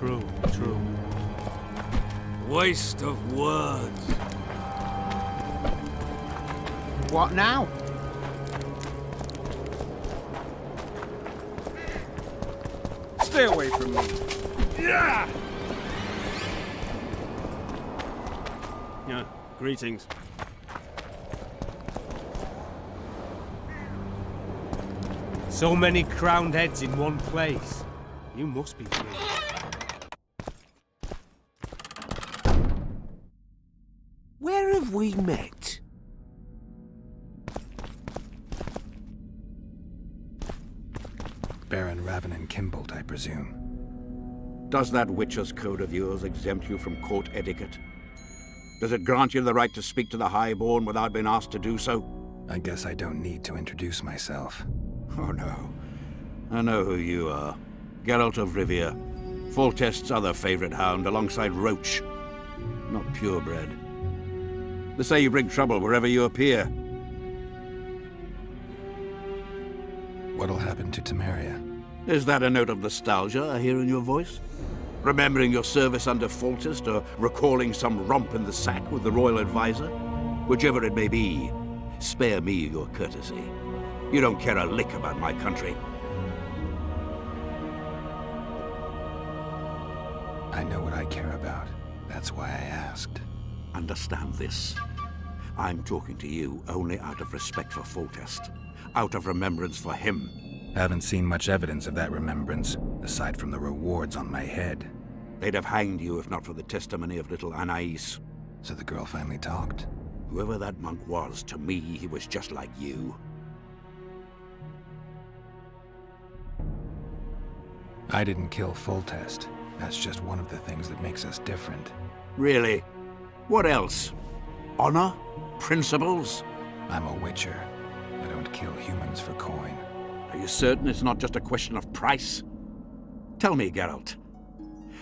True, true. Waste of words. What now? Stay away from me. Yeah! Greetings. So many crowned heads in one place. You must be pleased. Where have we met? Baron Ravenin Kimbolt, I presume. Does that Witcher's Code of yours exempt you from court etiquette? Does it grant you the right to speak to the Highborn without being asked to do so? I guess I don't need to introduce myself. Oh no. I know who you are. Geralt of Rivia. Foltest's other favorite hound alongside Roach. Not purebred. They say you bring trouble wherever you appear. What'll happen to Temeria? Is that a note of nostalgia I hear in your voice? Remembering your service under Foltest, or recalling some romp in the sack with the royal advisor? Whichever it may be, spare me your courtesy. You don't care a lick about my country. I know what I care about. That's why I asked. Understand this. I'm talking to you only out of respect for Foltest. Out of remembrance for him. Haven't seen much evidence of that remembrance, aside from the rewards on my head. They'd have hanged you if not for the testimony of little Anais. So the girl finally talked. Whoever that monk was, to me, he was just like you. I didn't kill Foltest. That's just one of the things that makes us different. Really? What else? Honor? Principles? I'm a Witcher. I don't kill humans for coin. Are you certain it's not just a question of price? Tell me, Geralt.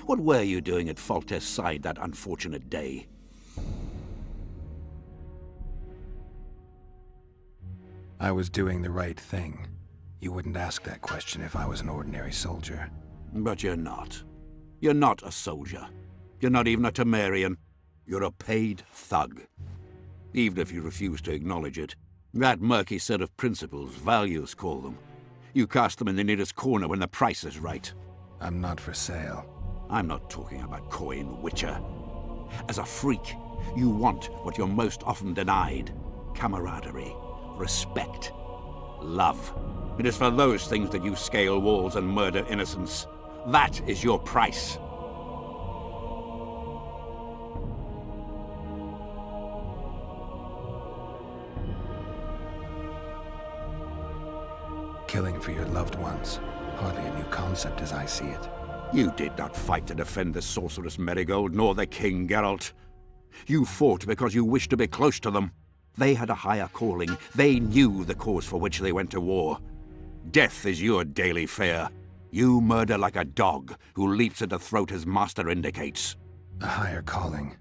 What were you doing at Foltest's side that unfortunate day? I was doing the right thing. You wouldn't ask that question if I was an ordinary soldier. But you're not. You're not a soldier. You're not even a Temerian. You're a paid thug. Even if you refuse to acknowledge it. That murky set of principles, values call them. You cast them in the nearest corner when the price is right. I'm not for sale. I'm not talking about coin, Witcher. As a freak, you want what you're most often denied. Camaraderie, respect, love. It is for those things that you scale walls and murder innocents. That is your price. Killing for your loved ones. Hardly a new concept as I see it. You did not fight to defend the sorceress Merigold, nor the king, Geralt. You fought because you wished to be close to them. They had a higher calling. They knew the cause for which they went to war. Death is your daily fare. You murder like a dog who leaps at the throat his master indicates. A higher calling.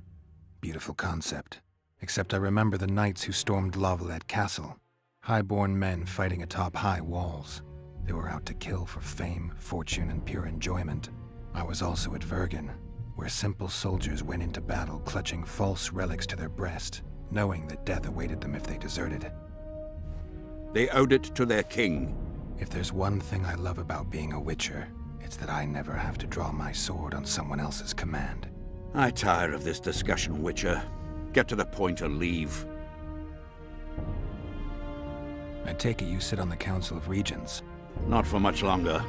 Beautiful concept. Except I remember the knights who stormed Lavalette Castle. Highborn men fighting atop high walls. They were out to kill for fame, fortune, and pure enjoyment. I was also at Vergen, where simple soldiers went into battle clutching false relics to their breast, knowing that death awaited them if they deserted. They owed it to their king. If there's one thing I love about being a Witcher, it's that I never have to draw my sword on someone else's command. I tire of this discussion, Witcher. Get to the point and leave. I take it you sit on the Council of Regents. Not for much longer.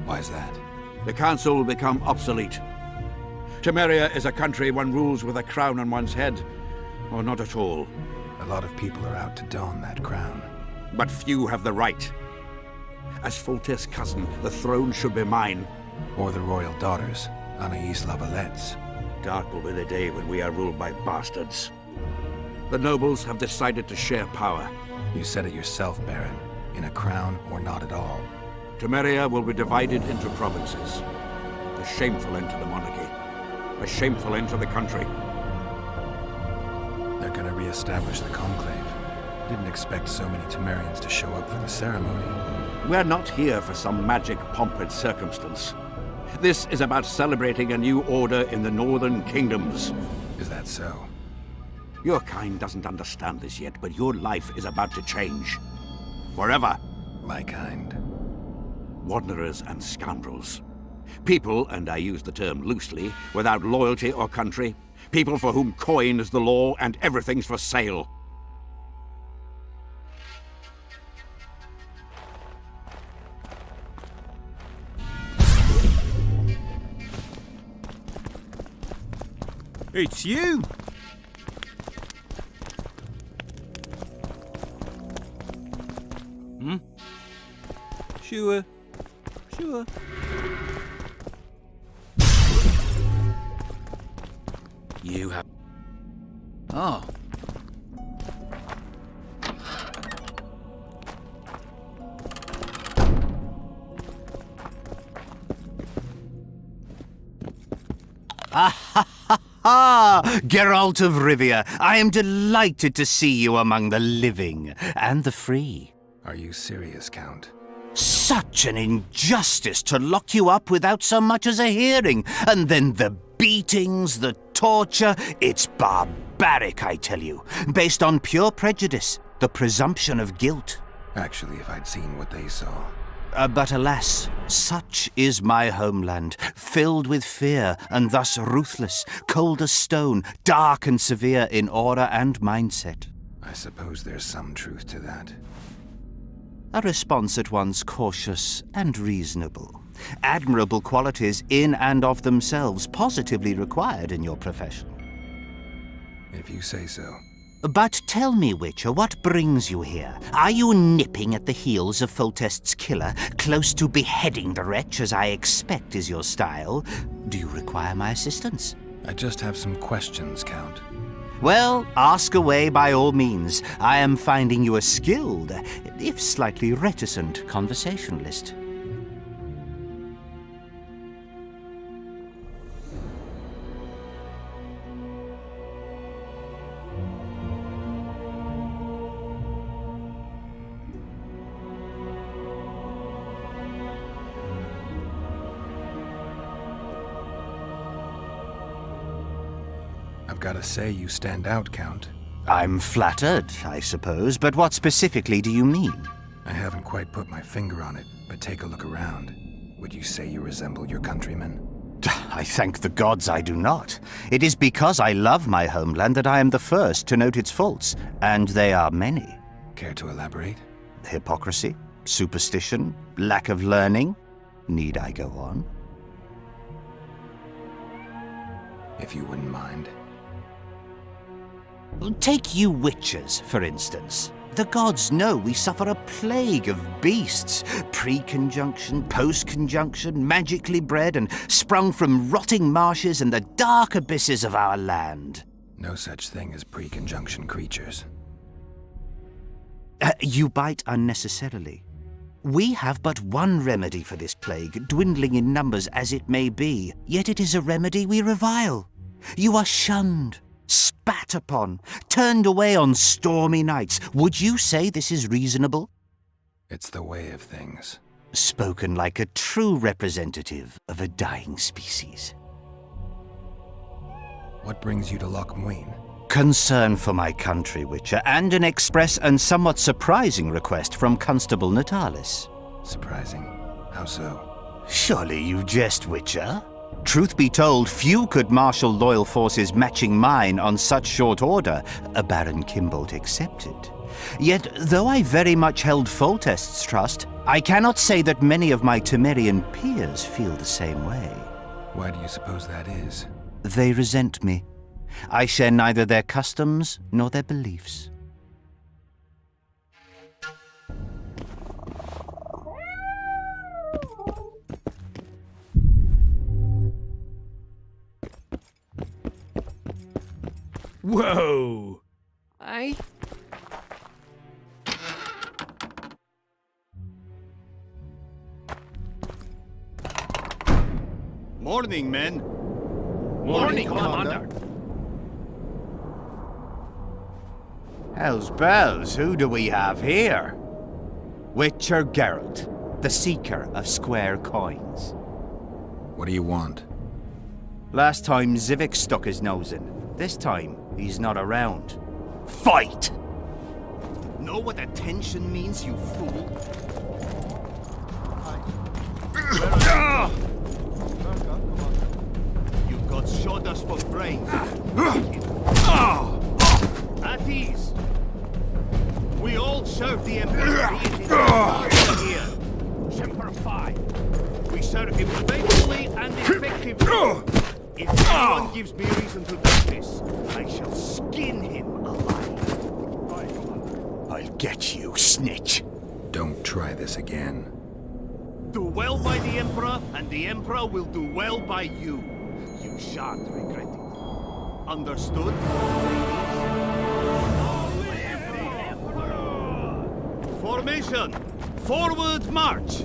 Why's that? The council will become obsolete. Temeria is a country one rules with a crown on one's head, or not at all. A lot of people are out to don that crown. But few have the right. As Foltest's cousin, the throne should be mine. Or the royal daughters, Anais Lavalette's. Dark will be the day when we are ruled by bastards. The nobles have decided to share power. You said it yourself, Baron. In a crown or not at all. Temeria will be divided into provinces. A shameful end to the monarchy. A shameful end to the country. They're gonna re-establish the Conclave. Didn't expect so many Temerians to show up for the ceremony. We're not here for some magic pomp and circumstance. This is about celebrating a new order in the Northern Kingdoms. Is that so? Your kind doesn't understand this yet, but your life is about to change. Forever. My kind. Wanderers and scoundrels. People, and I use the term loosely, without loyalty or country. People for whom coin is the law and everything's for sale. It's you! Sure. Sure. You have... Oh. Ah, Geralt of Rivia, I am delighted to see you among the living and the free. Are you serious, Count? Such an injustice to lock you up without so much as a hearing, and then the beatings, the torture. It's barbaric, I tell you, based on pure prejudice, the presumption of guilt. Actually, if I'd seen what they saw. But alas, such is my homeland, filled with fear and thus ruthless, cold as stone, dark and severe in aura and mindset. I suppose there's some truth to that. A response at once cautious and reasonable. Admirable qualities in and of themselves, positively required in your profession. If you say so. But tell me, Witcher, what brings you here? Are you nipping at the heels of Foltest's killer, close to beheading the wretch, as I expect is your style? Do you require my assistance? I just have some questions, Count. Well, ask away by all means. I am finding you a skilled, if slightly reticent, conversationalist. I've got to say you stand out, Count. I'm flattered, I suppose, but what specifically do you mean? I haven't quite put my finger on it, but take a look around. Would you say you resemble your countrymen? I thank the gods I do not. It is because I love my homeland that I am the first to note its faults, and they are many. Care to elaborate? Hypocrisy, superstition, lack of learning. Need I go on? If you wouldn't mind. Take you witchers, for instance. The gods know we suffer a plague of beasts, pre-conjunction, post-conjunction, magically bred and sprung from rotting marshes and the dark abysses of our land. No such thing as pre-conjunction creatures. You bite unnecessarily. We have but one remedy for this plague, dwindling in numbers as it may be, yet it is a remedy we revile. You are shunned, spat upon, turned away on stormy nights. Would you say this is reasonable? It's the way of things. Spoken like a true representative of a dying species. What brings you to Loch Muin? Concern for my country, Witcher, and an express and somewhat surprising request from Constable Natalis. Surprising. How so? Surely you jest, Witcher? Truth be told, few could marshal loyal forces matching mine on such short order, Baron Kimbolt excepted. Yet, though I very much held Foltest's trust, I cannot say that many of my Temerian peers feel the same way. Why do you suppose that is? They resent me. I share neither their customs nor their beliefs. Whoa! Aye? Morning, men. Morning, Commander. Hell's bells, who do we have here? Witcher Geralt, the seeker of square coins. What do you want? Last time Zivik stuck his nose in. This time, he's not around. Fight! Know what attention means, you fool? You've got shoulders for brains. At ease. We all serve the Emperor here. Semper Fi. We serve him faithfully and effectively. If anyone gives me reason to do this, I shall skin him alive. I'll get you, snitch. Don't try this again. Do well by the Emperor, and the Emperor will do well by you. You shan't regret it. Understood? Formation! Forward march!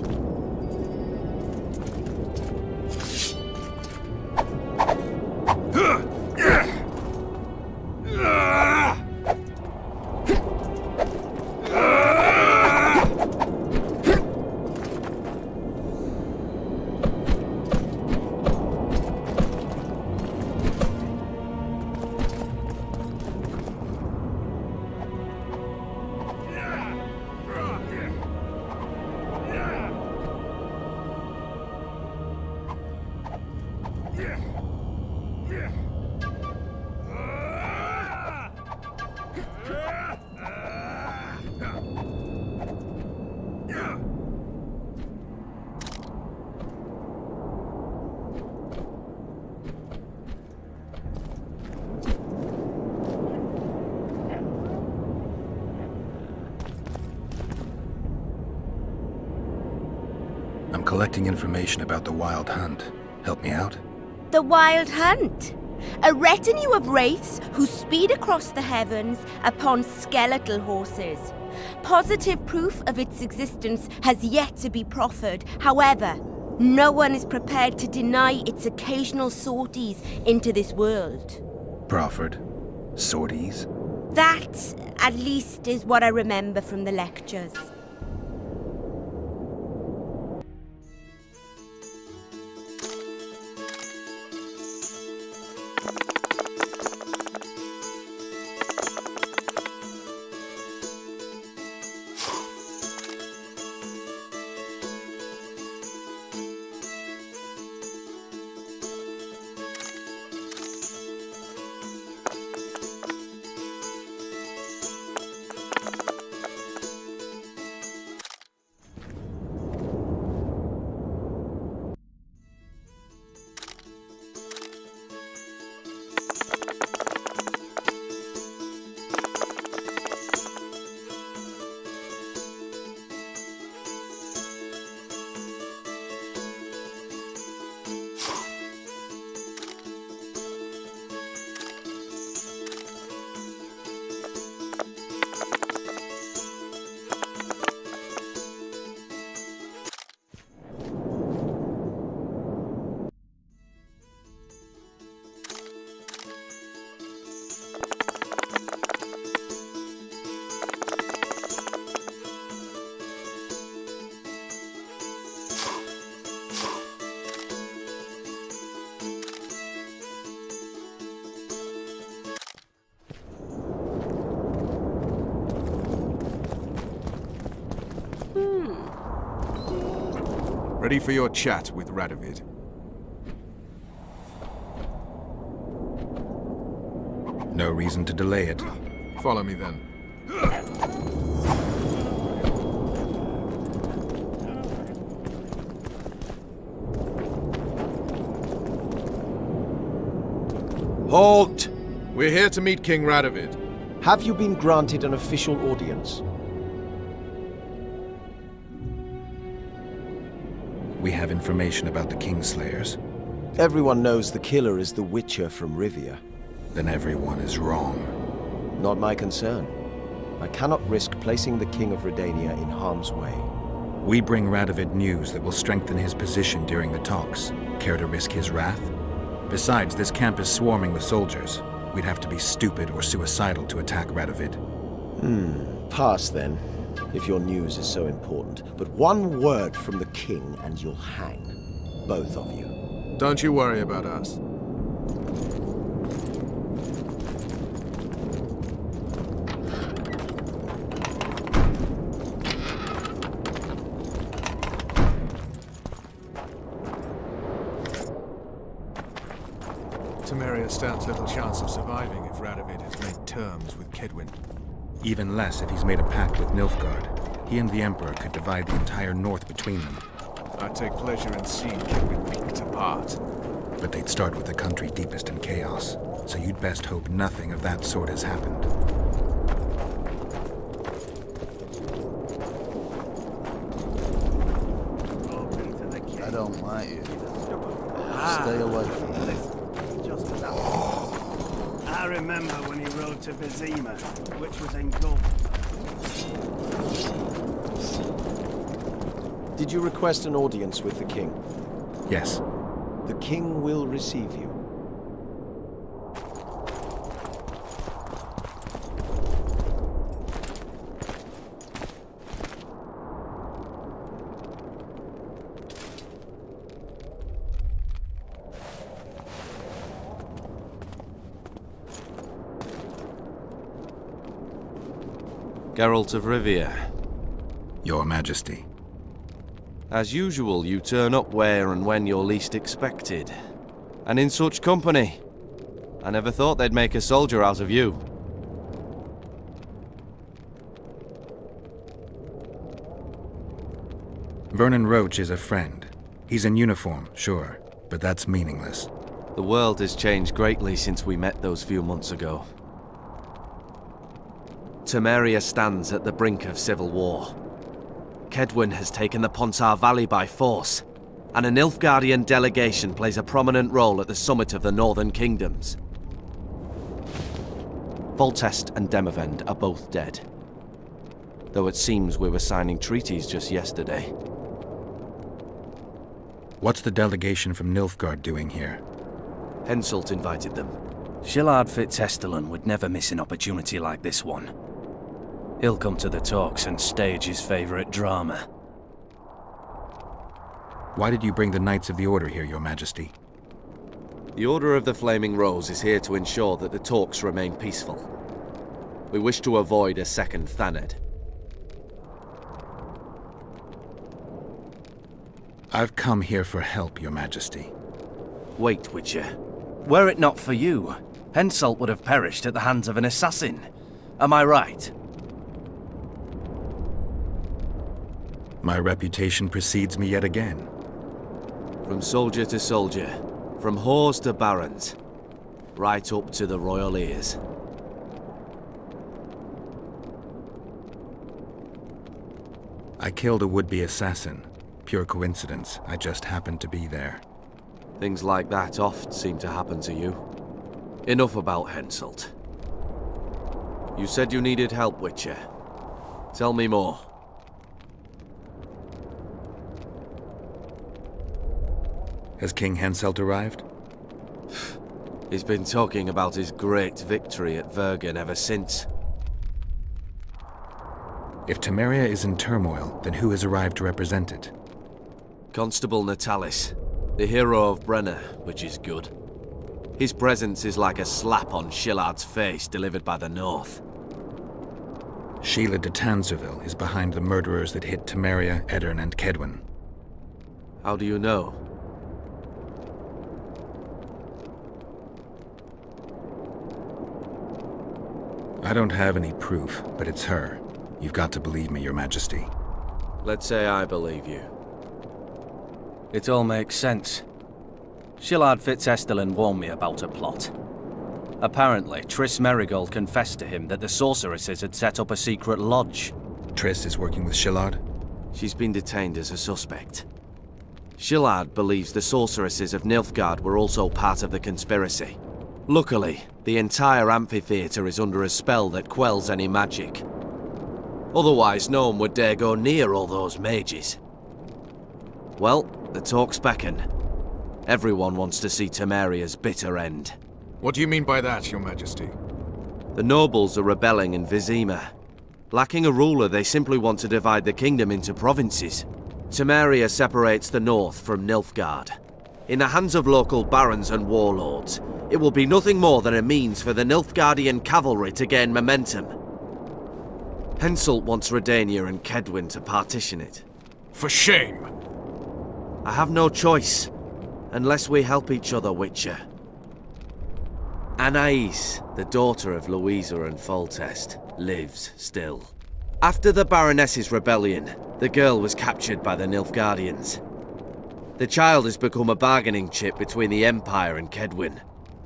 I'm collecting information about the Wild Hunt. Help me out? The Wild Hunt. A retinue of wraiths who speed across the heavens upon skeletal horses. Positive proof of its existence has yet to be proffered. However, no one is prepared to deny its occasional sorties into this world. Proffered? Sorties? That, at least, is what I remember from the lectures. Ready for your chat with Radovid. No reason to delay it. Follow me then. Halt! We're here to meet King Radovid. Have you been granted an official audience? We have information about the Kingslayers. Everyone knows the killer is the Witcher from Rivia. Then everyone is wrong. Not my concern. I cannot risk placing the King of Redania in harm's way. We bring Radovid news that will strengthen his position during the talks. Care to risk his wrath? Besides, this camp is swarming with soldiers. We'd have to be stupid or suicidal to attack Radovid. Pass then, if your news is so important. But one word from the King and you'll hang. Both of you. Don't you worry about us. Temeria stands little chance of surviving if Radovid has made terms with Kedwin. Even less if he's made a pact with Nilfgaard. He and the Emperor could divide the entire north between them. I'd take pleasure in seeing Kedwin picked apart. But they'd start with the country deepest in chaos, so you'd best hope nothing of that sort has happened. I don't like you. Stay away from me. I remember when he rode to Vizima, which was engulfed. Did you request an audience with the king? Yes. The king will receive you. Geralt of Rivia. Your Majesty. As usual, you turn up where and when you're least expected. And in such company. I never thought they'd make a soldier out of you. Vernon Roach is a friend. He's in uniform, sure, but that's meaningless. The world has changed greatly since we met those few months ago. Temeria stands at the brink of civil war. Kedwin has taken the Pontar Valley by force, and a Nilfgaardian delegation plays a prominent role at the summit of the Northern Kingdoms. Voltest and Demavend are both dead, though it seems we were signing treaties just yesterday. What's the delegation from Nilfgaard doing here? Henselt invited them. Shillard Fitz-Estellen would never miss an opportunity like this one. He'll come to the talks and stage his favorite drama. Why did you bring the Knights of the Order here, Your Majesty? The Order of the Flaming Rose is here to ensure that the talks remain peaceful. We wish to avoid a second Thaned. I've come here for help, Your Majesty. Wait, Witcher. Were it not for you, Henselt would have perished at the hands of an assassin. Am I right? My reputation precedes me yet again. From soldier to soldier, from whores to barons, right up to the royal ears. I killed a would-be assassin. Pure coincidence. I just happened to be there. Things like that oft seem to happen to you. Enough about Henselt. You said you needed help, Witcher. Tell me more. Has King Henselt arrived? He's been talking about his great victory at Vergen ever since. If Temeria is in turmoil, then who has arrived to represent it? Constable Natalis, the hero of Brenna, which is good. His presence is like a slap on Shillard's face delivered by the North. Sheila de Tanserville is behind the murderers that hit Temeria, Eddern, and Kedwin. How do you know? I don't have any proof, but it's her. You've got to believe me, Your Majesty. Let's say I believe you. It all makes sense. Shillard Fitz-Estellen warned me about a plot. Apparently, Triss Merigold confessed to him that the sorceresses had set up a secret lodge. Triss is working with Shillard? She's been detained as a suspect. Shillard believes the sorceresses of Nilfgaard were also part of the conspiracy. Luckily, the entire amphitheater is under a spell that quells any magic. Otherwise, no one would dare go near all those mages. Well, the talks beckon. Everyone wants to see Temeria's bitter end. What do you mean by that, Your Majesty? The nobles are rebelling in Vizima. Lacking a ruler, they simply want to divide the kingdom into provinces. Temeria separates the north from Nilfgaard. In the hands of local barons and warlords, it will be nothing more than a means for the Nilfgaardian cavalry to gain momentum. Henselt wants Redania and Kedwin to partition it. For shame! I have no choice, unless we help each other, Witcher. Anais, the daughter of Louisa and Foltest, lives still. After the Baroness's rebellion, the girl was captured by the Nilfgaardians. The child has become a bargaining chip between the Empire and Kedwin.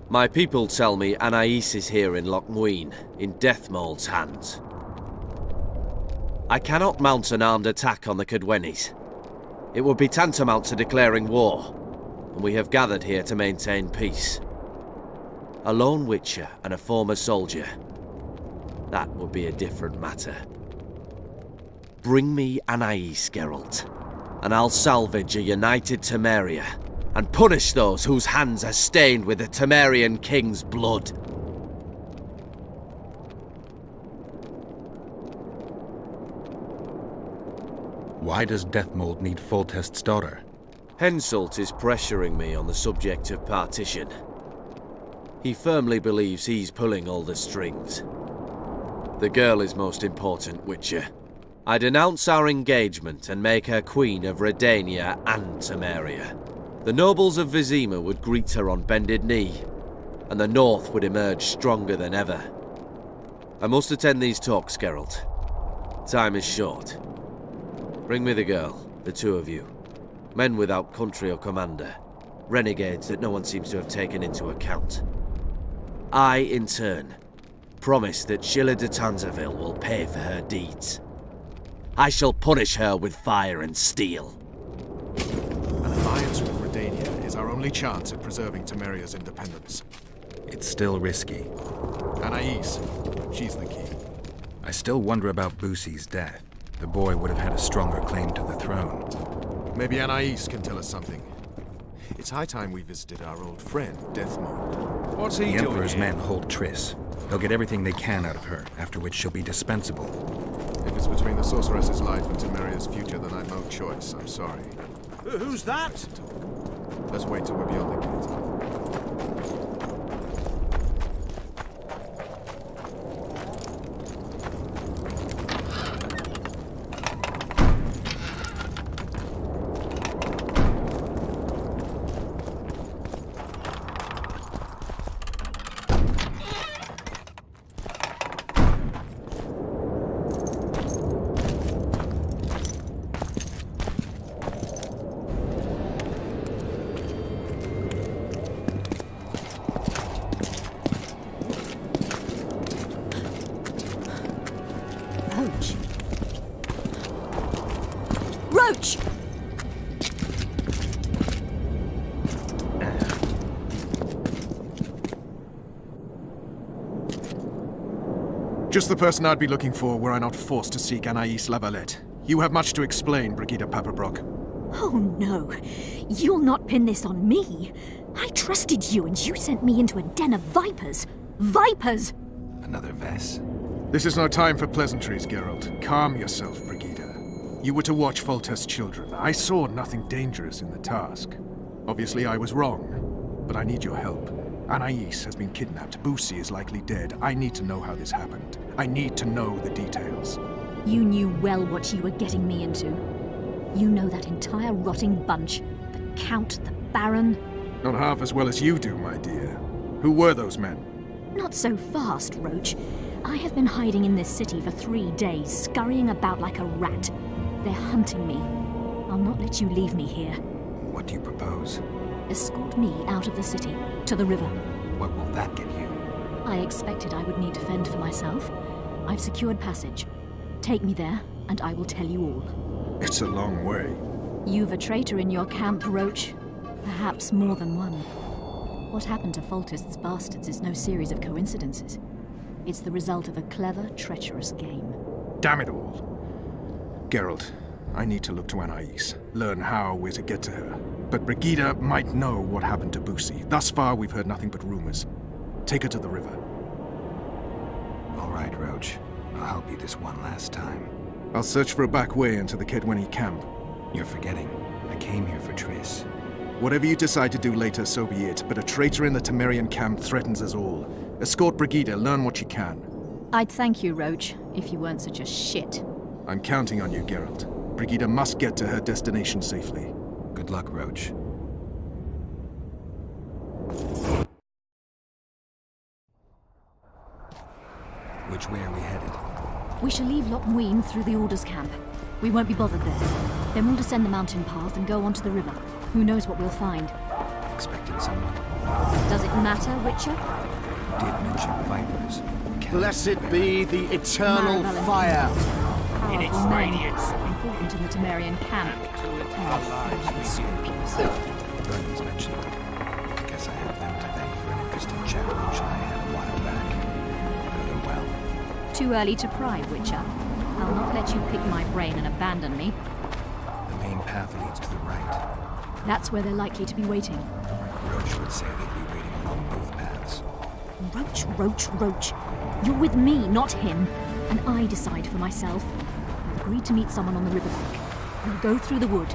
My people tell me Anais is here in Lochmuin, in Deathmold's hands. I cannot mount an armed attack on the Kedwenis. It would be tantamount to declaring war, and we have gathered here to maintain peace. A lone Witcher and a former soldier. That would be a different matter. Bring me Anais, Geralt, and I'll salvage a united Temeria, and punish those whose hands are stained with the Temerian king's blood. Why does Deathmold need Foltest's daughter? Henselt is pressuring me on the subject of partition. He firmly believes he's pulling all the strings. The girl is most important, Witcher. I denounce our engagement and make her queen of Redania and Temeria. The nobles of Vizima would greet her on bended knee, and the North would emerge stronger than ever. I must attend these talks, Geralt. Time is short. Bring me the girl, the two of you. Men without country or commander. Renegades that no one seems to have taken into account. I, in turn, promise that Sheila de Tanzaville will pay for her deeds. I shall punish her with fire and steel. An alliance with Redania is our only chance at preserving Temeria's independence. It's still risky. Anais, she's the key. I still wonder about Boussy's death. The boy would have had a stronger claim to the throne. Maybe Anais can tell us something. It's high time we visited our old friend, Deathmold. What's he The doing Emperor's here? men hold Triss. They'll get everything they can out of her, after which she'll be dispensable. If it's between the sorceress's life and Temeria's future, then I've no choice. I'm sorry. Who's that? Let's wait till we're beyond the gate. Roach! Just the person I'd be looking for were I not forced to seek Anais Lavalette. You have much to explain, Brigida Paperbrock. Oh no, you'll not pin this on me. I trusted you and you sent me into a den of vipers. Vipers! Another Vess. This is no time for pleasantries, Geralt. Calm yourself, Brigida. You were to watch Foltest's children. I saw nothing dangerous in the task. Obviously, I was wrong, but I need your help. Anais has been kidnapped. Boussy is likely dead. I need to know how this happened. I need to know the details. You knew well what you were getting me into. You know that entire rotting bunch. The Count, the Baron. Not half as well as you do, my dear. Who were those men? Not so fast, Roach. I have been hiding in this city for 3 days, scurrying about like a rat. They're hunting me. I'll not let you leave me here. What do you propose? Escort me out of the city, to the river. What will that get you? I expected I would need to fend for myself. I've secured passage. Take me there, and I will tell you all. It's a long way. You've a traitor in your camp, Roach. Perhaps more than one. What happened to Foltest's bastards is no series of coincidences. It's the result of a clever, treacherous game. Damn it all. Geralt, I need to look to Anais, learn how we're to get to her. But Brigida might know what happened to Boussy. Thus far, we've heard nothing but rumors. Take her to the river. All right, Roach. I'll help you this one last time. I'll search for a back way into the Kedweni camp. You're forgetting. I came here for Triss. Whatever you decide to do later, so be it, but a traitor in the Temerian camp threatens us all. Escort Brigida, learn what you can. I'd thank you, Roach, if you weren't such a shit. I'm counting on you, Geralt. Brigida must get to her destination safely. Good luck, Roach. Which way are we headed? We shall leave Loch Muin through the Order's camp. We won't be bothered there. Then we'll descend the mountain path and go onto the river. Who knows what we'll find? Expecting someone? Does it matter, Witcher? You did mention vipers. Blessed be the eternal fire! In its radiance. Important in the Temerian camp. Vernon's mentioned them. I guess I have them to thank for an interesting chat Roach and I had a while back. Know them well. Too early to pry, Witcher. I'll not let you pick my brain and abandon me. The main path leads to the right. That's where they're likely to be waiting. Roach would say they'd be waiting along both paths. Roach. You're with me, not him. And I decide for myself. I've agreed to meet someone on the riverbank. We'll go through the wood.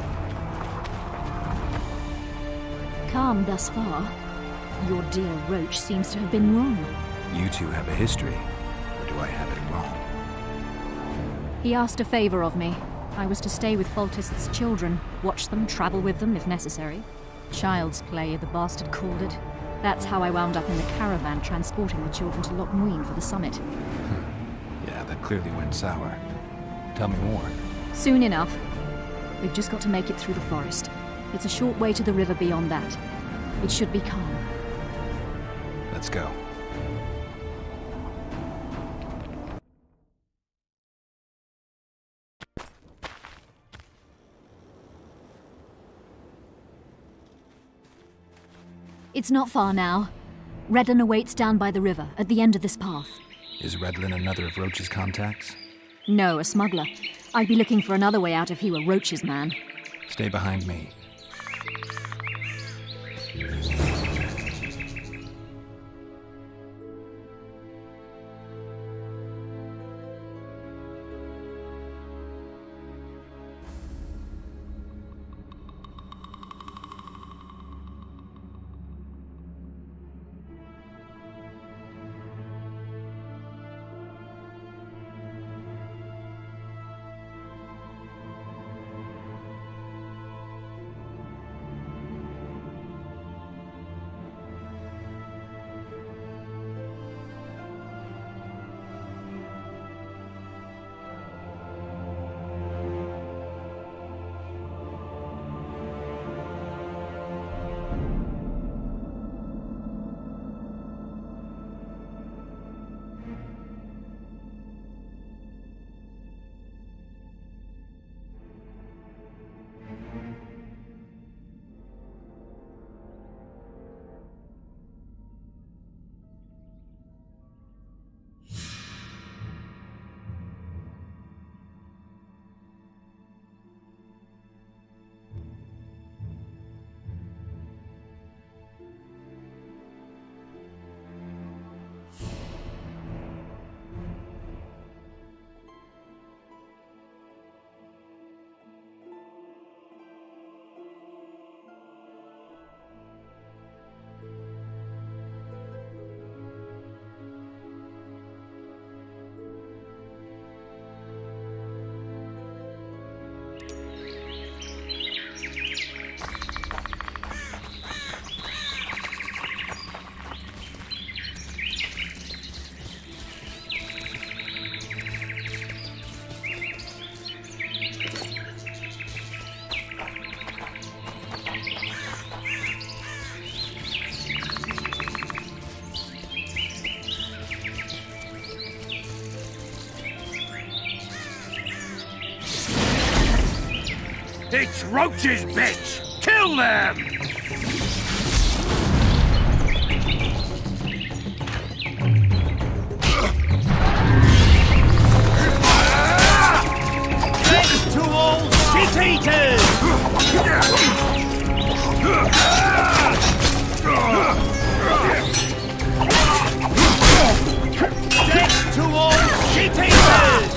Calm thus far. Your dear Roach seems to have been wrong. You two have a history. Or do I have it wrong? He asked a favor of me. I was to stay with Foltest's children, watch them, travel with them if necessary. Child's play, the bastard called it. That's how I wound up in the caravan transporting the children to Loch Muin for the summit. Yeah, that clearly went sour. Tell me more. Soon enough. We've just got to make it through the forest. It's a short way to the river beyond that. It should be calm. Let's go. It's not far now. Redlin awaits down by the river, at the end of this path. Is Redlin another of Roach's contacts? No, a smuggler. I'd be looking for another way out if he were Roach's man. Stay behind me. It's Roach's bitch! Kill them! Death to all shit-eaters! Death to all shit-eaters!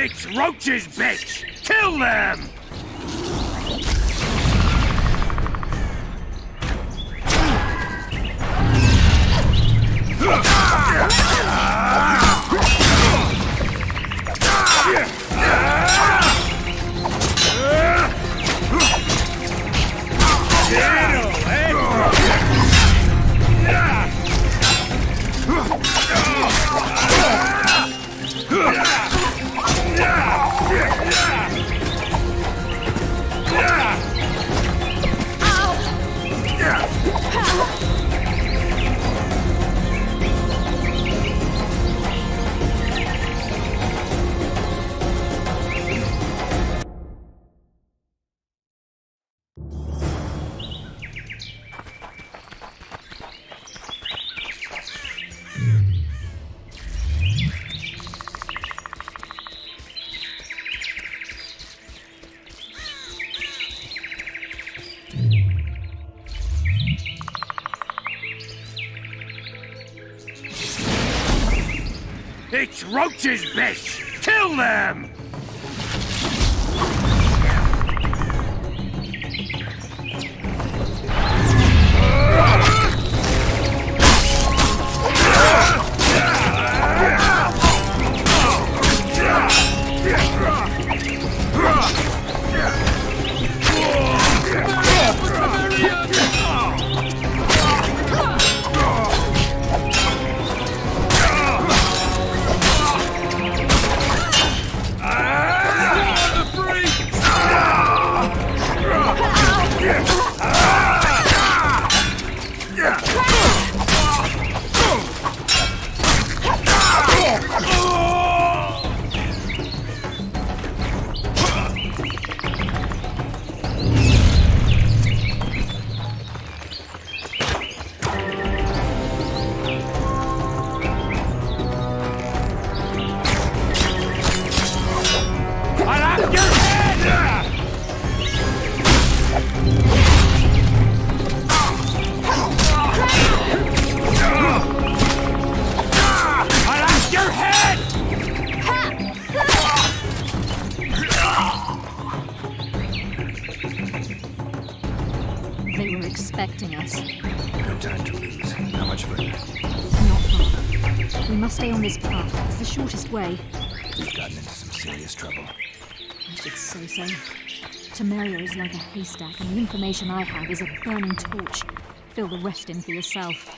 It's Roach's bitch! Kill them! It's Roach's bitch! Kill them! They were expecting us. No time to lose. How much further? Not far. We must stay on this path. It's the shortest way. We've gotten into some serious trouble. I should say so. Temeria is like a haystack, and the information I have is a burning torch. Fill the rest in for yourself.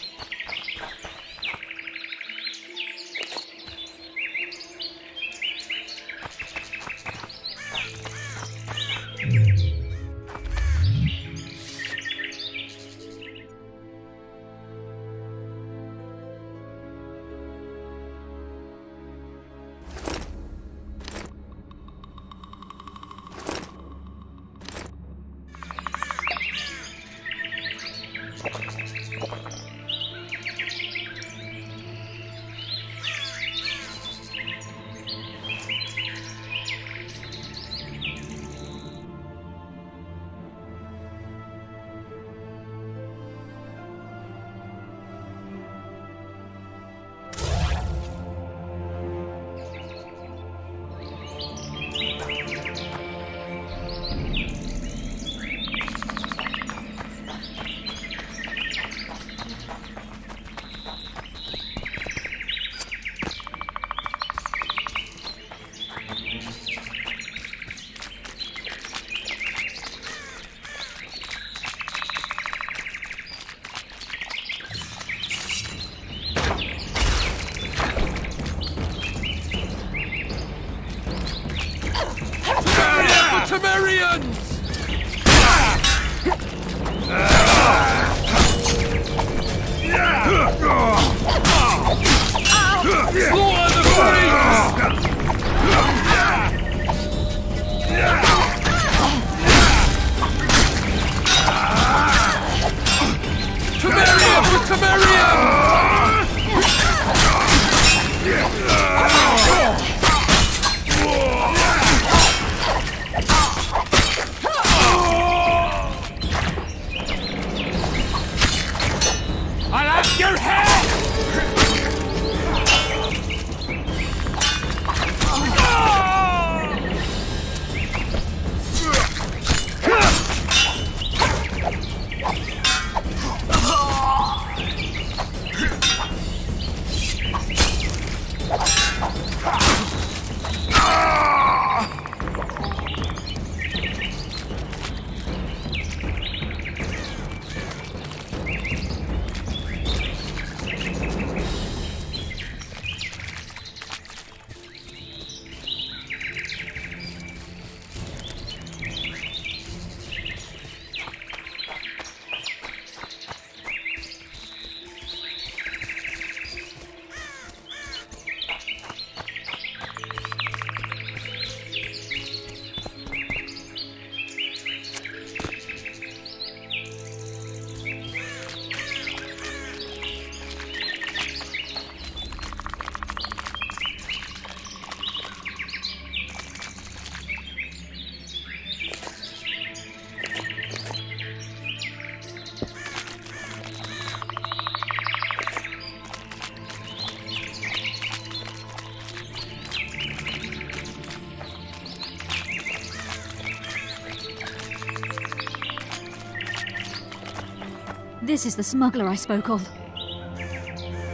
This is the smuggler I spoke of.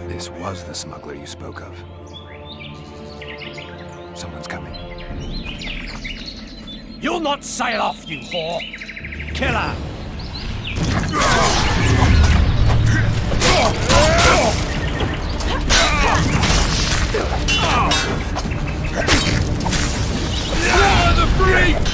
This was the smuggler you spoke of. Someone's coming. You'll not sail off, you whore! Killer! The freaks!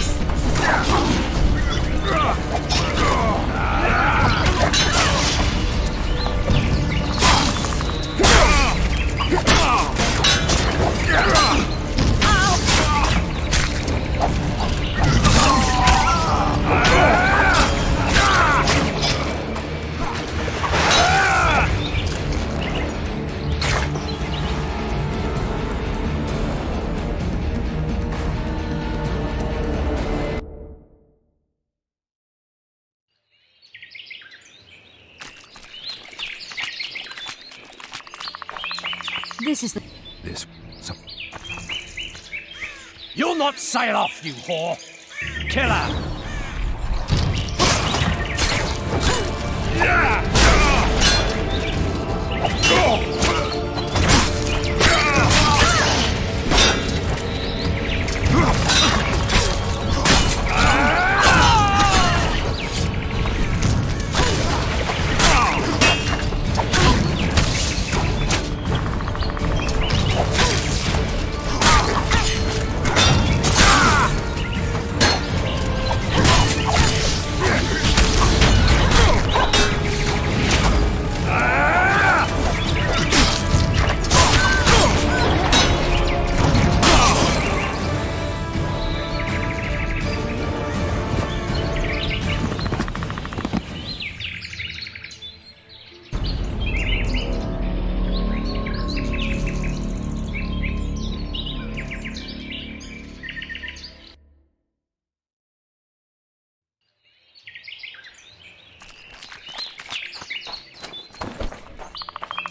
This is the... This... Some... You'll not sail off, you whore! Killer!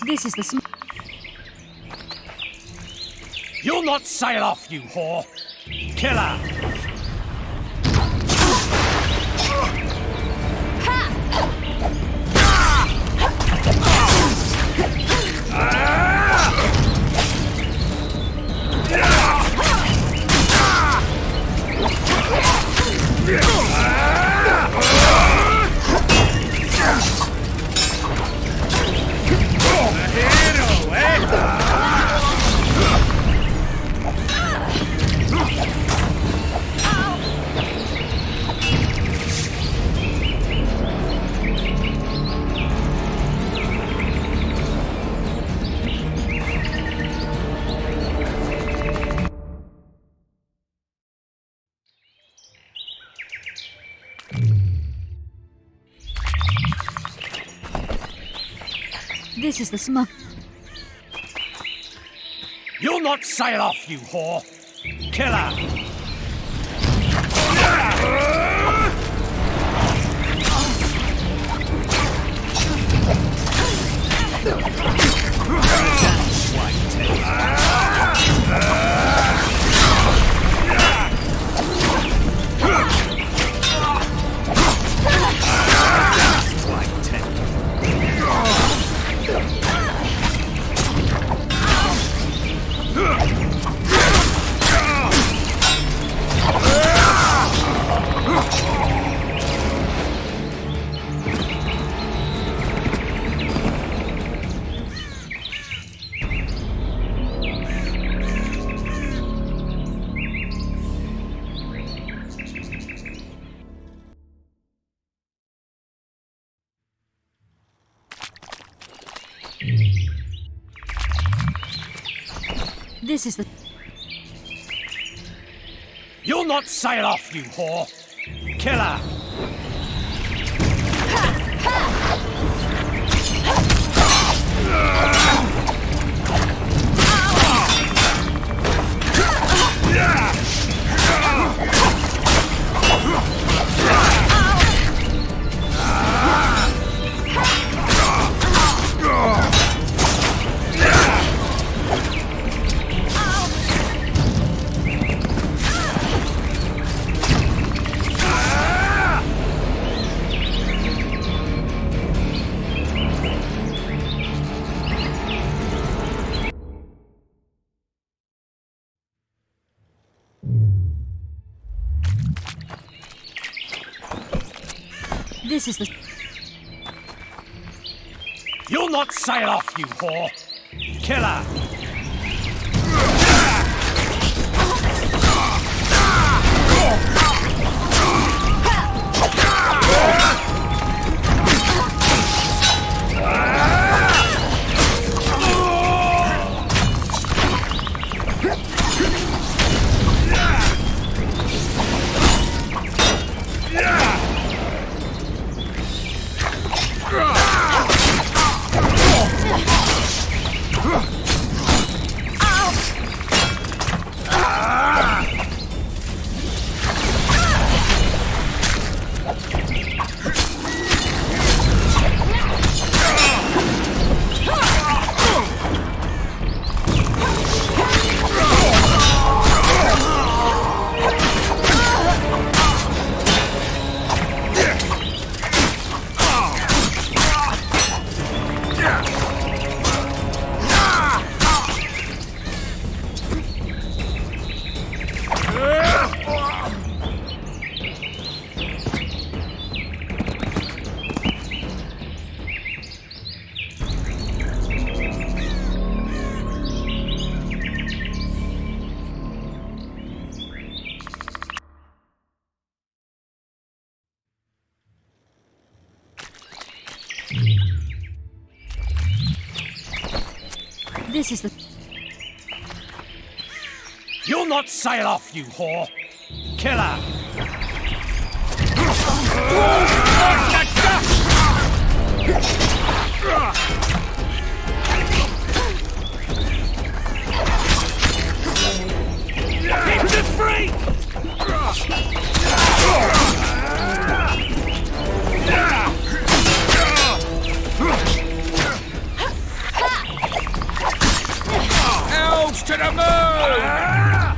This is the You'll not sail off, you whore! Killer! This is the smug. You'll not sail off, you whore! Killer! This is the... You'll not sail off, you whore! Killer! This is the... You'll not sail off, you whore! Killer! This is the... You'll not sail off, you whore! Killer! Get it free! Elves to the moon!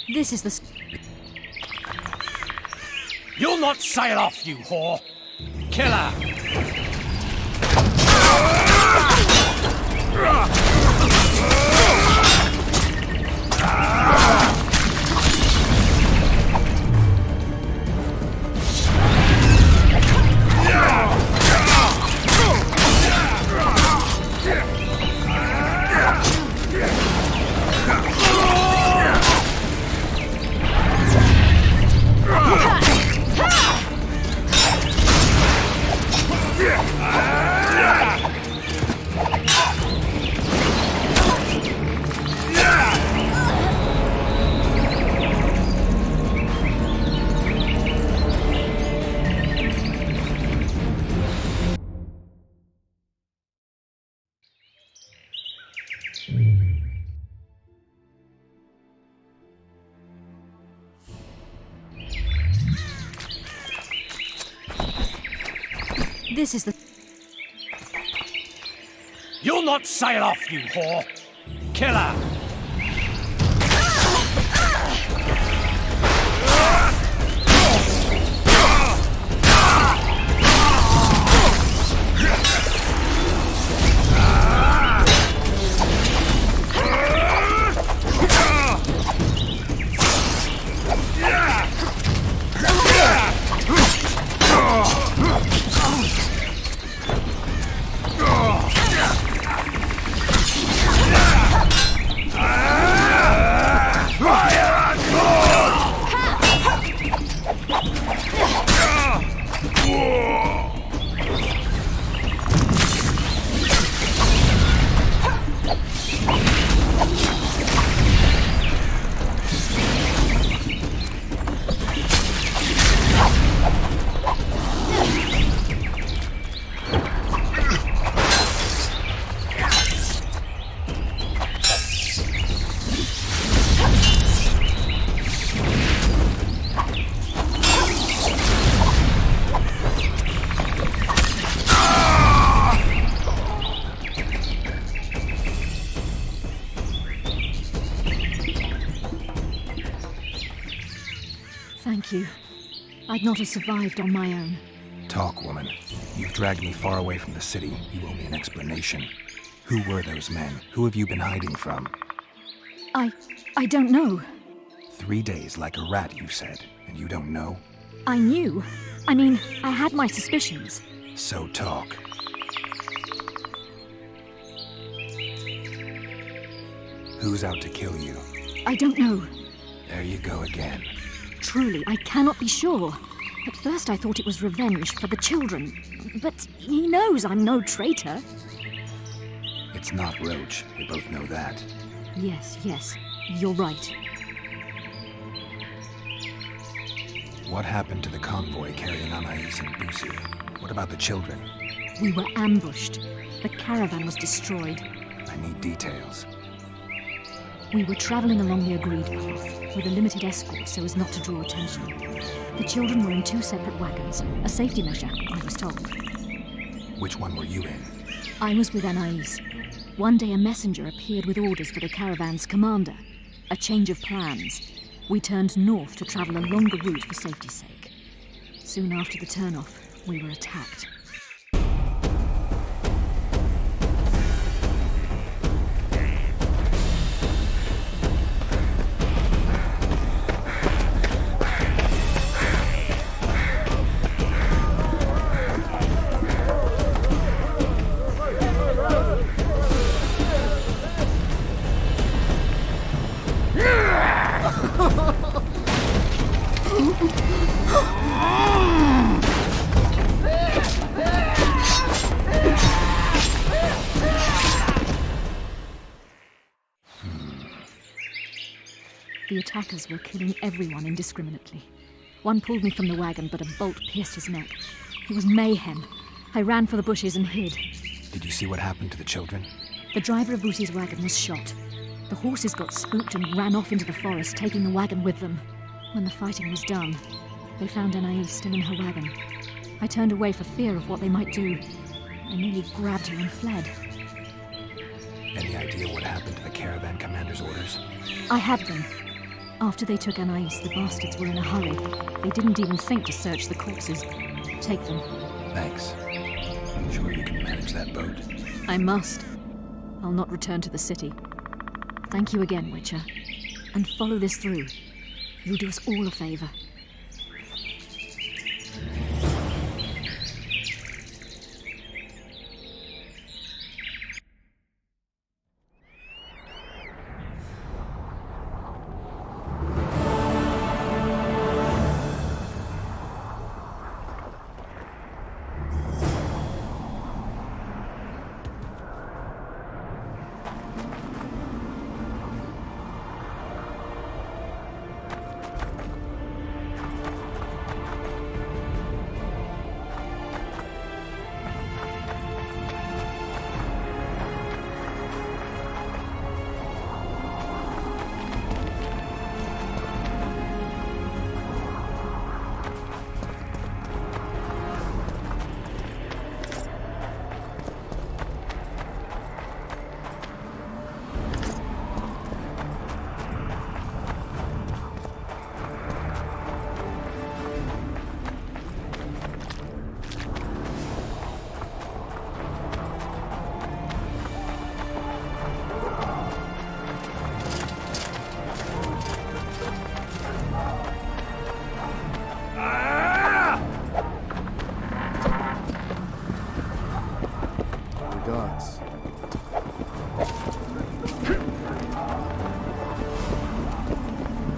This is the... You'll not sail off, you whore! Killer! This is the... You'll not sail off, you whore! Killer! Thank you. I'd not have survived on my own. Talk, woman. You've dragged me far away from the city. You owe me an explanation. Who were those men? Who have you been hiding from? I don't know. 3 days like a rat, you said, and you don't know? I knew. I mean, I had my suspicions. So talk. Who's out to kill you? I don't know. There you go again. Truly, I cannot be sure. At first I thought it was revenge for the children. But he knows I'm no traitor. It's not Roach. We both know that. Yes, you're right. What happened to the convoy carrying Anais and Busi? What about the children? We were ambushed. The caravan was destroyed. I need details. We were traveling along the agreed path, with a limited escort so as not to draw attention. The children were in 2 separate wagons, a safety measure, I was told. Which one were you in? I was with Anais. One day a messenger appeared with orders for the caravan's commander. A change of plans. We turned north to travel a longer route for safety's sake. Soon after the turnoff, we were attacked. The attackers were killing everyone indiscriminately. One pulled me from the wagon, but a bolt pierced his neck. It was mayhem. I ran for the bushes and hid. Did you see what happened to the children? The driver of Busi's wagon was shot. The horses got spooked and ran off into the forest, taking the wagon with them. When the fighting was done, they found Anais still in her wagon. I turned away for fear of what they might do. I nearly grabbed her and fled. Any idea what happened to the caravan commander's orders? I have them. After they took Anais, the bastards were in a hurry. They didn't even think to search the corpses. Take them. Thanks. Sure you can manage that boat? I must. I'll not return to the city. Thank you again, Witcher. And follow this through. You'll do us all a favor.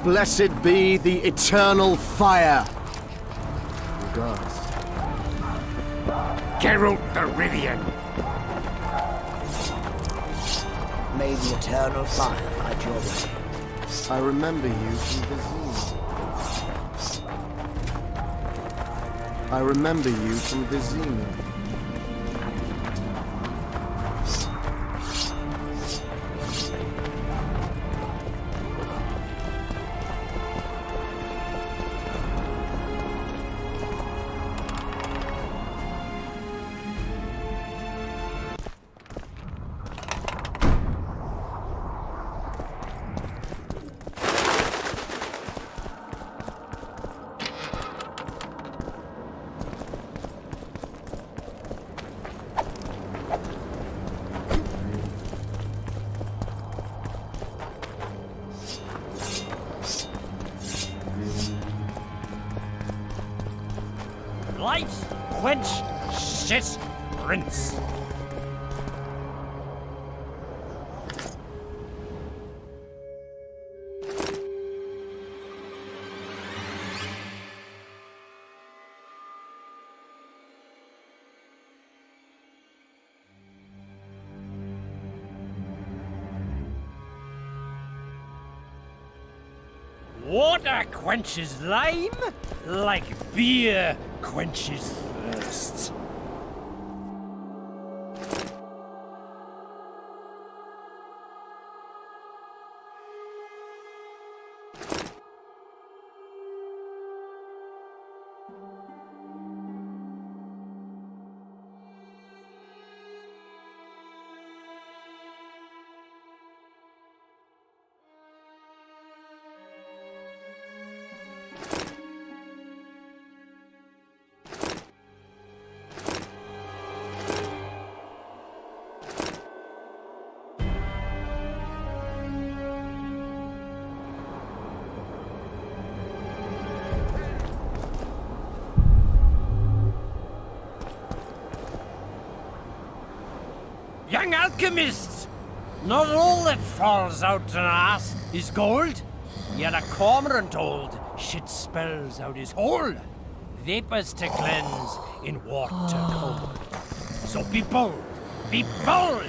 Blessed be the eternal fire! Regards. Geralt the Rivian! May the eternal fire light your way. I remember you from Vizima. I remember you from Vizima. quench shit rinse. Water quenches lime, like beer quenches thirst. Young alchemists! Not all that falls out an ass is gold. Yet a cormorant old shit spells out his hole. Vapors to cleanse in water cold. So be bold! Be bold!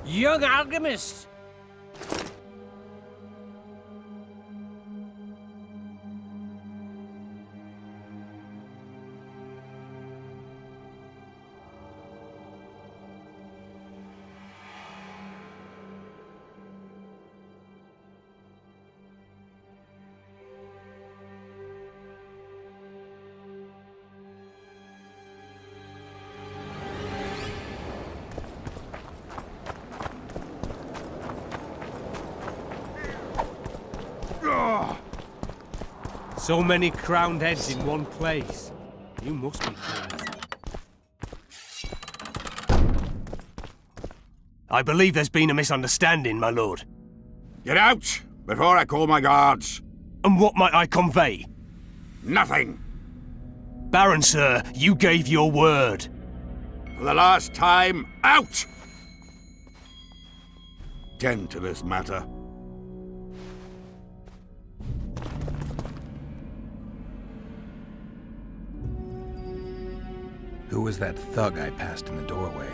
Young alchemist! So many crowned heads in one place. You must be pleased. I believe there's been a misunderstanding, my lord. Get out, before I call my guards. And what might I convey? Nothing. Baron, sir, you gave your word. For the last time, out! Tend to this matter. Who was that thug I passed in the doorway?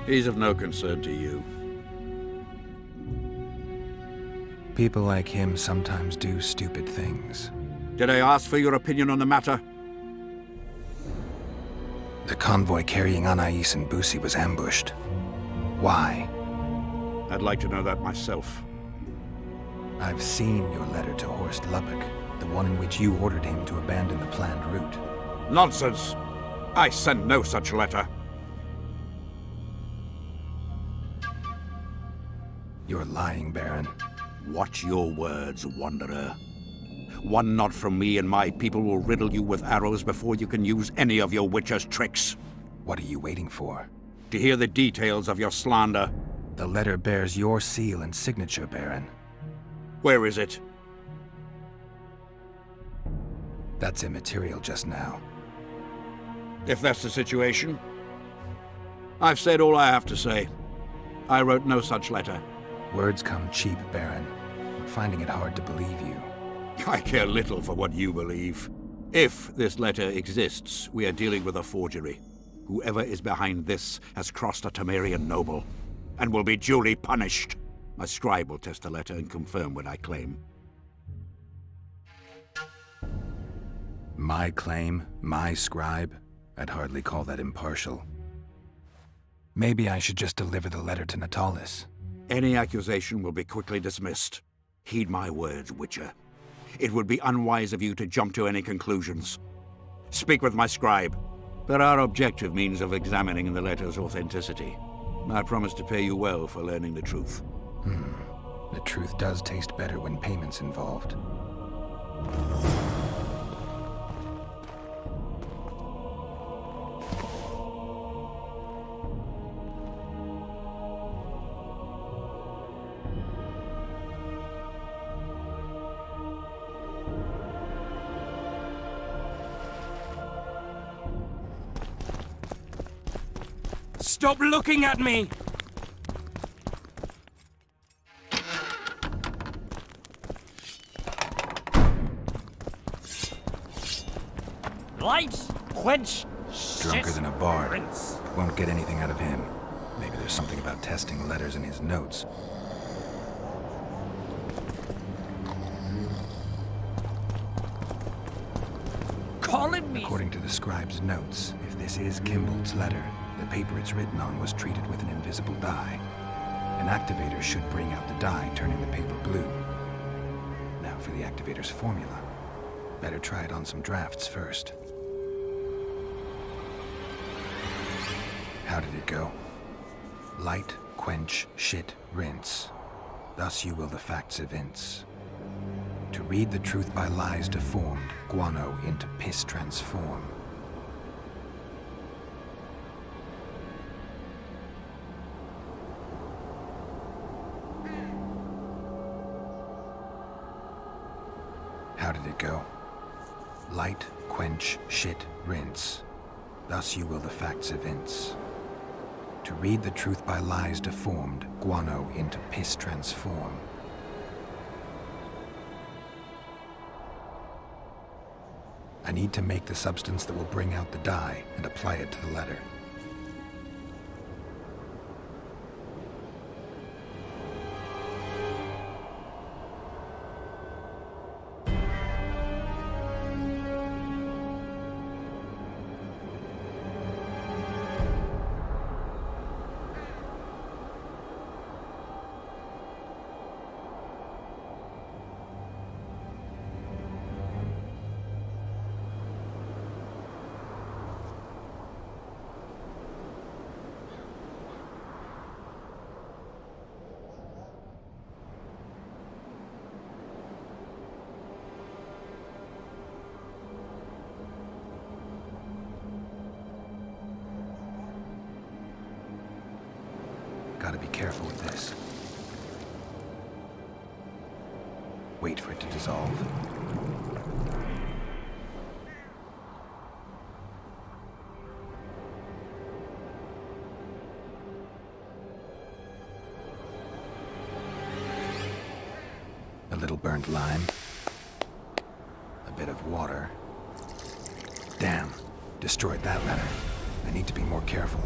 He's of no concern to you. People like him sometimes do stupid things. Did I ask for your opinion on the matter? The convoy carrying Anais and Busi was ambushed. Why? I'd like to know that myself. I've seen your letter to Horst Lubbock, the one in which you ordered him to abandon the planned route. Nonsense! I sent no such letter. You're lying, Baron. Watch your words, Wanderer. One nod from me and my people will riddle you with arrows before you can use any of your witcher's tricks. What are you waiting for? To hear the details of your slander. The letter bears your seal and signature, Baron. Where is it? That's immaterial just now. If that's the situation, I've said all I have to say. I wrote no such letter. Words come cheap, Baron. I'm finding it hard to believe you. I care little for what you believe. If this letter exists, we are dealing with a forgery. Whoever is behind this has crossed a Temerian noble, and will be duly punished. My scribe will test the letter and confirm what I claim. My claim? My scribe? I'd hardly call that impartial. Maybe I should just deliver the letter to Natalis. Any accusation will be quickly dismissed. Heed my words, Witcher. It would be unwise of you to jump to any conclusions. Speak with my scribe. There are objective means of examining the letter's authenticity. I promise to pay you well for learning the truth. The truth does taste better when payment's involved. Stop looking at me! Light, quench, Drunker than a bard. Prince. Won't get anything out of him. Maybe there's something about testing letters in his notes. Calling me. According to the scribe's notes, if this is Kimbolt's letter, the paper it's written on was treated with an invisible dye. An activator should bring out the dye, turning the paper blue. Now for the activator's formula. Better try it on some drafts first. How did it go? Light, quench, shit, rinse. Thus you will the facts evince. To read the truth by lies deformed, guano into piss transform. How did it go? Light, quench, shit, rinse. Thus you will the facts evince. To read the truth by lies deformed, guano into piss transform. I need to make the substance that will bring out the dye and apply it to the letter. Gotta be careful with this. Wait for it to dissolve. A little burnt lime. A bit of water. Damn, destroyed that letter. I need to be more careful.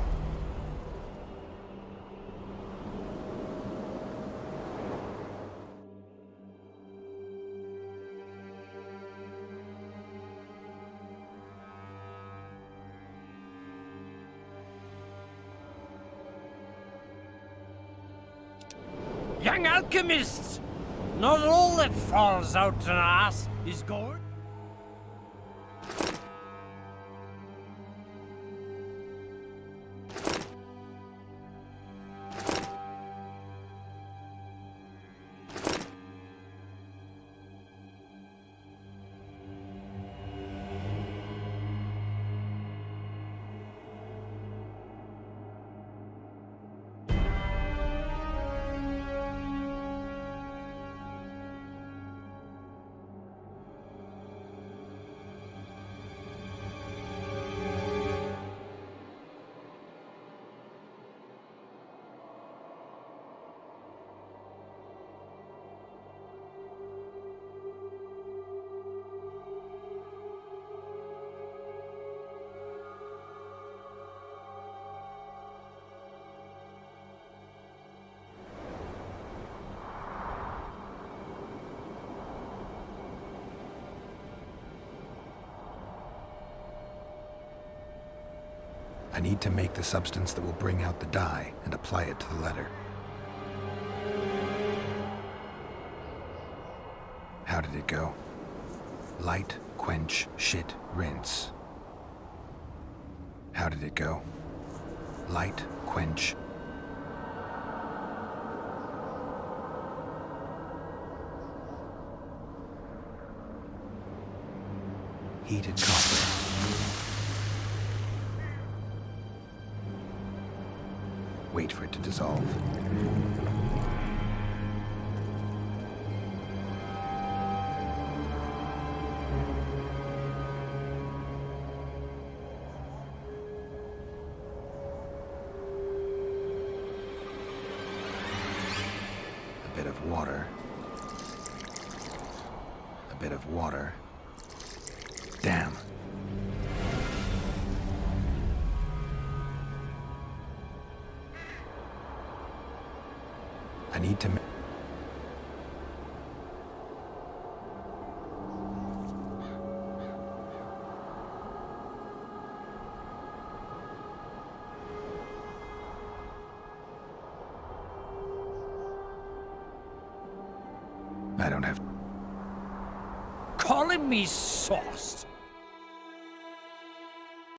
Young alchemists! Not all that falls out an ass is gold. I need to make the substance that will bring out the dye and apply it to the letter. How did it go? Light, quench, shit, rinse. How did it go? Light, quench. Heated copper. Wait for it to dissolve. bit of water. A bit of water. Damn. I need to... I don't have... Calling me sauced?